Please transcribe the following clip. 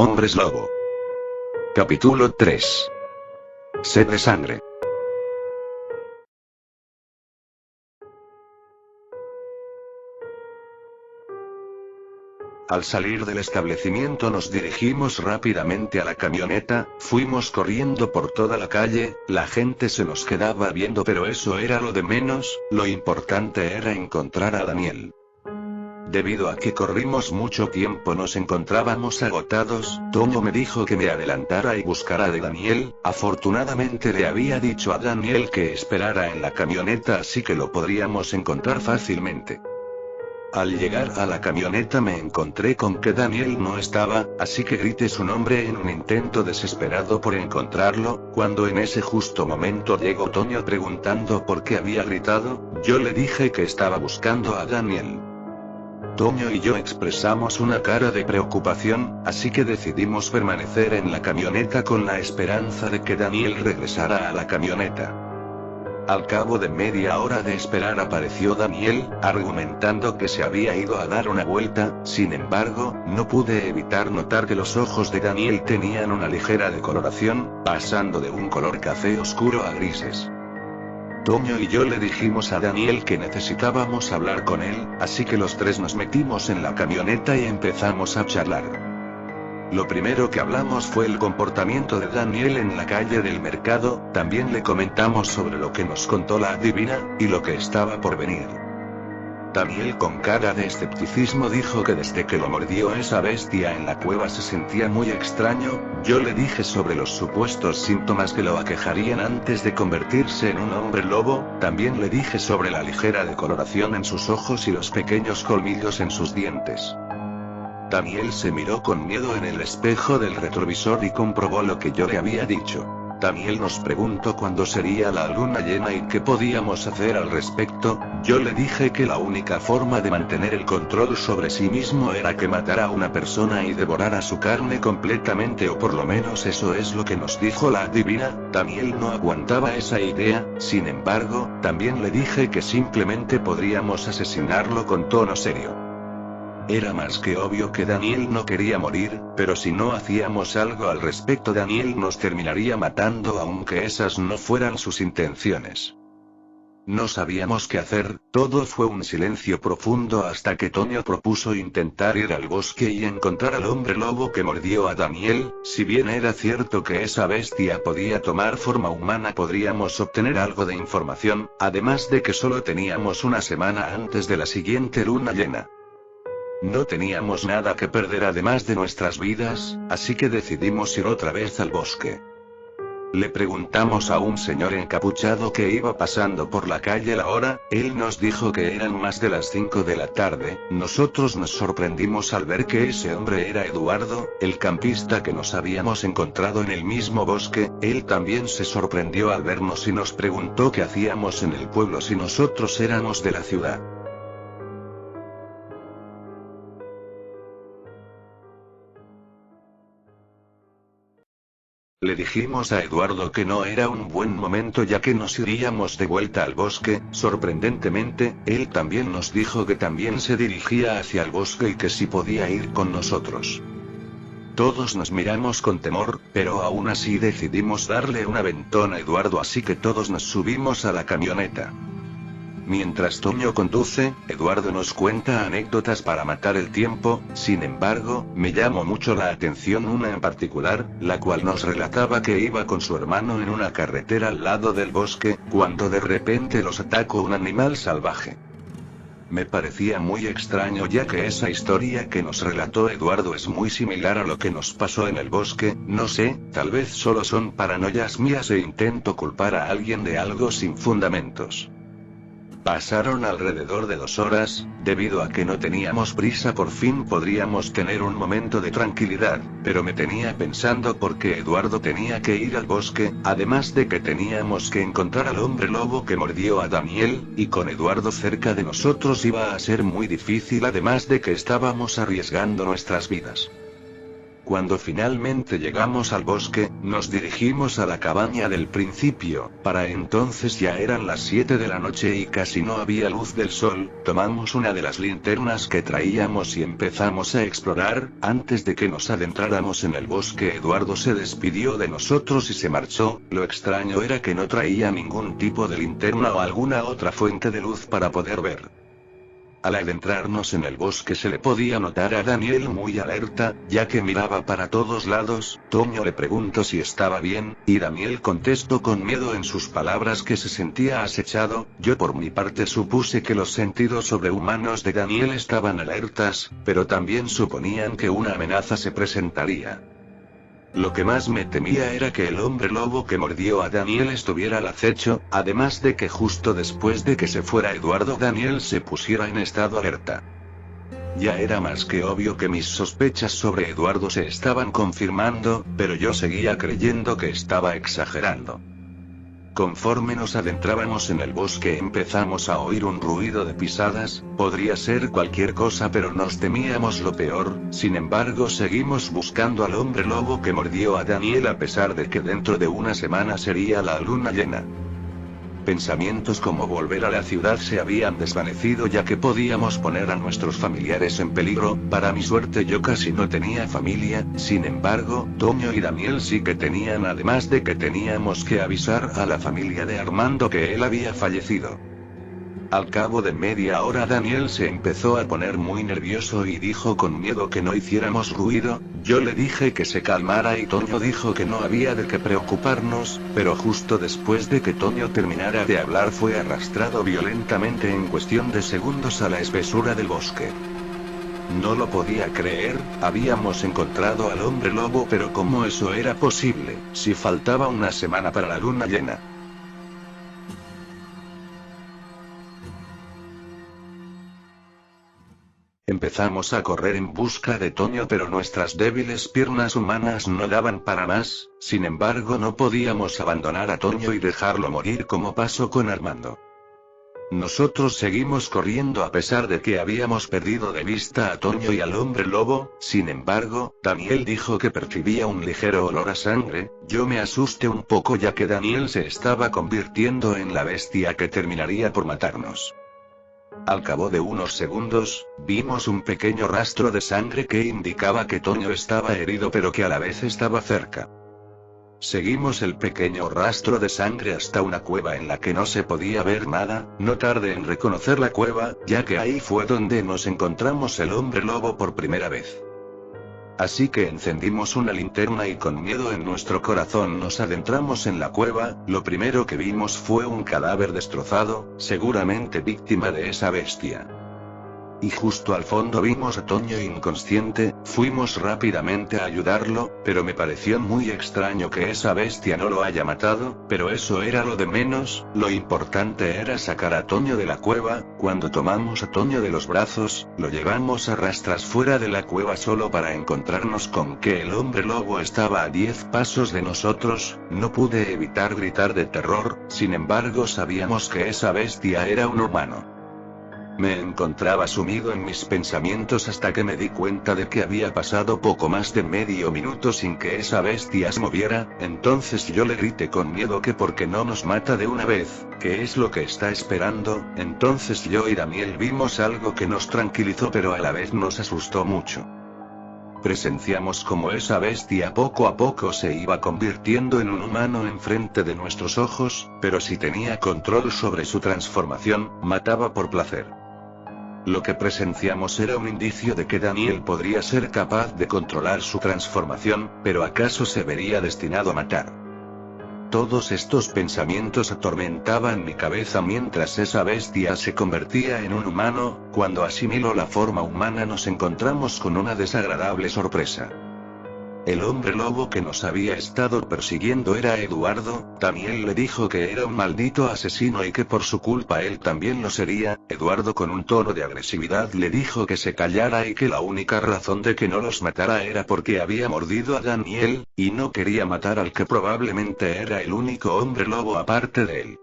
Hombres Lobo. Capítulo 3. Sed de sangre. Al salir del establecimiento nos dirigimos rápidamente a la camioneta, fuimos corriendo por toda la calle, la gente se nos quedaba viendo pero eso era lo de menos, lo importante era encontrar a Daniel. Debido a que corrimos mucho tiempo nos encontrábamos agotados, Toño me dijo que me adelantara y buscara a Daniel, afortunadamente le había dicho a Daniel que esperara en la camioneta así que lo podríamos encontrar fácilmente. Al llegar a la camioneta me encontré con que Daniel no estaba, así que grité su nombre en un intento desesperado por encontrarlo, cuando en ese justo momento llegó Toño preguntando por qué había gritado, yo le dije que estaba buscando a Daniel. Toño y yo expresamos una cara de preocupación, así que decidimos permanecer en la camioneta con la esperanza de que Daniel regresara a la camioneta. Al cabo de media hora de esperar apareció Daniel, argumentando que se había ido a dar una vuelta, sin embargo, no pude evitar notar que los ojos de Daniel tenían una ligera decoloración, pasando de un color café oscuro a grises. Toño y yo le dijimos a Daniel que necesitábamos hablar con él, así que los tres nos metimos en la camioneta y empezamos a charlar. Lo primero que hablamos fue el comportamiento de Daniel en la calle del mercado, también le comentamos sobre lo que nos contó la adivina, y lo que estaba por venir. Daniel con cara de escepticismo dijo que desde que lo mordió esa bestia en la cueva se sentía muy extraño, yo le dije sobre los supuestos síntomas que lo aquejarían antes de convertirse en un hombre lobo, también le dije sobre la ligera decoloración en sus ojos y los pequeños colmillos en sus dientes. Daniel se miró con miedo en el espejo del retrovisor y comprobó lo que yo le había dicho. Daniel nos preguntó cuándo sería la luna llena y qué podíamos hacer al respecto, yo le dije que la única forma de mantener el control sobre sí mismo era que matara a una persona y devorara su carne completamente o por lo menos eso es lo que nos dijo la adivina, Daniel no aguantaba esa idea, sin embargo, también le dije que simplemente podríamos asesinarlo con tono serio. Era más que obvio que Daniel no quería morir, pero si no hacíamos algo al respecto Daniel nos terminaría matando aunque esas no fueran sus intenciones. No sabíamos qué hacer, todo fue un silencio profundo hasta que Toño propuso intentar ir al bosque y encontrar al hombre lobo que mordió a Daniel, si bien era cierto que esa bestia podía tomar forma humana podríamos obtener algo de información, además de que solo teníamos una semana antes de la siguiente luna llena. No teníamos nada que perder además de nuestras vidas, así que decidimos ir otra vez al bosque. Le preguntamos a un señor encapuchado que iba pasando por la calle la hora, él nos dijo que eran más de las 5 de la tarde, nosotros nos sorprendimos al ver que ese hombre era Eduardo, el campista que nos habíamos encontrado en el mismo bosque, él también se sorprendió al vernos y nos preguntó qué hacíamos en el pueblo si nosotros éramos de la ciudad. Le dijimos a Eduardo que no era un buen momento ya que nos iríamos de vuelta al bosque, sorprendentemente, él también nos dijo que también se dirigía hacia el bosque y que sí podía ir con nosotros. Todos nos miramos con temor, pero aún así decidimos darle un aventón a Eduardo así que todos nos subimos a la camioneta. Mientras Toño conduce, Eduardo nos cuenta anécdotas para matar el tiempo, sin embargo, me llamó mucho la atención una en particular, la cual nos relataba que iba con su hermano en una carretera al lado del bosque, cuando de repente los atacó un animal salvaje. Me parecía muy extraño ya que esa historia que nos relató Eduardo es muy similar a lo que nos pasó en el bosque, no sé, tal vez solo son paranoias mías e intento culpar a alguien de algo sin fundamentos. Pasaron alrededor de 2 horas, debido a que no teníamos prisa por fin podríamos tener un momento de tranquilidad, pero me tenía pensando por qué Eduardo tenía que ir al bosque, además de que teníamos que encontrar al hombre lobo que mordió a Daniel, y con Eduardo cerca de nosotros iba a ser muy difícil además de que estábamos arriesgando nuestras vidas. Cuando finalmente llegamos al bosque, nos dirigimos a la cabaña del principio. Para entonces ya eran las 7 de la noche y casi no había luz del sol. Tomamos una de las linternas que traíamos y empezamos a explorar. Antes de que nos adentráramos en el bosque, Eduardo se despidió de nosotros y se marchó. Lo extraño era que no traía ningún tipo de linterna o alguna otra fuente de luz para poder ver. Al adentrarnos en el bosque se le podía notar a Daniel muy alerta, ya que miraba para todos lados. Toño le preguntó si estaba bien, y Daniel contestó con miedo en sus palabras que se sentía acechado. Yo por mi parte supuse que los sentidos sobrehumanos de Daniel estaban alertas, pero también suponían que una amenaza se presentaría. Lo que más me temía era que el hombre lobo que mordió a Daniel estuviera al acecho, además de que justo después de que se fuera Eduardo, Daniel se pusiera en estado alerta. Ya era más que obvio que mis sospechas sobre Eduardo se estaban confirmando, pero yo seguía creyendo que estaba exagerando. Conforme nos adentrábamos en el bosque empezamos a oír un ruido de pisadas. Podría ser cualquier cosa, pero nos temíamos lo peor. Sin embargo, seguimos buscando al hombre lobo que mordió a Daniel a pesar de que dentro de una semana sería la luna llena. Pensamientos como volver a la ciudad se habían desvanecido, ya que podíamos poner a nuestros familiares en peligro. Para mi suerte yo casi no tenía familia, sin embargo, Toño y Daniel sí que tenían, además de que teníamos que avisar a la familia de Armando que él había fallecido. Al cabo de media hora Daniel se empezó a poner muy nervioso y dijo con miedo que no hiciéramos ruido. Yo le dije que se calmara y Toño dijo que no había de qué preocuparnos, pero justo después de que Toño terminara de hablar fue arrastrado violentamente en cuestión de segundos a la espesura del bosque. No lo podía creer, habíamos encontrado al hombre lobo, pero ¿cómo eso era posible, si faltaba una semana para la luna llena? Empezamos a correr en busca de Toño, pero nuestras débiles piernas humanas no daban para más. Sin embargo, no podíamos abandonar a Toño y dejarlo morir como pasó con Armando. Nosotros seguimos corriendo a pesar de que habíamos perdido de vista a Toño y al hombre lobo. Sin embargo, Daniel dijo que percibía un ligero olor a sangre. Yo me asusté un poco, ya que Daniel se estaba convirtiendo en la bestia que terminaría por matarnos. Al cabo de unos segundos, vimos un pequeño rastro de sangre que indicaba que Toño estaba herido, pero que a la vez estaba cerca. Seguimos el pequeño rastro de sangre hasta una cueva en la que no se podía ver nada. No tardé en reconocer la cueva, ya que ahí fue donde nos encontramos el hombre lobo por primera vez. Así que encendimos una linterna y con miedo en nuestro corazón nos adentramos en la cueva. Lo primero que vimos fue un cadáver destrozado, seguramente víctima de esa bestia. Y justo al fondo vimos a Toño inconsciente. Fuimos rápidamente a ayudarlo, pero me pareció muy extraño que esa bestia no lo haya matado, pero eso era lo de menos. Lo importante era sacar a Toño de la cueva. Cuando tomamos a Toño de los brazos, lo llevamos a rastras fuera de la cueva solo para encontrarnos con que el hombre lobo estaba a 10 pasos de nosotros. No pude evitar gritar de terror, sin embargo sabíamos que esa bestia era un humano. Me encontraba sumido en mis pensamientos hasta que me di cuenta de que había pasado poco más de medio minuto sin que esa bestia se moviera. Entonces yo le grité con miedo que por qué no nos mata de una vez, que es lo que está esperando. Entonces yo y Daniel vimos algo que nos tranquilizó, pero a la vez nos asustó mucho. Presenciamos cómo esa bestia poco a poco se iba convirtiendo en un humano enfrente de nuestros ojos, pero si tenía control sobre su transformación, mataba por placer. Lo que presenciamos era un indicio de que Daniel podría ser capaz de controlar su transformación, pero ¿acaso se vería destinado a matar? Todos estos pensamientos atormentaban mi cabeza mientras esa bestia se convertía en un humano. Cuando asimiló la forma humana nos encontramos con una desagradable sorpresa. El hombre lobo que nos había estado persiguiendo era Eduardo. Daniel le dijo que era un maldito asesino y que por su culpa él también lo sería. Eduardo con un tono de agresividad le dijo que se callara y que la única razón de que no los matara era porque había mordido a Daniel, y no quería matar al que probablemente era el único hombre lobo aparte de él.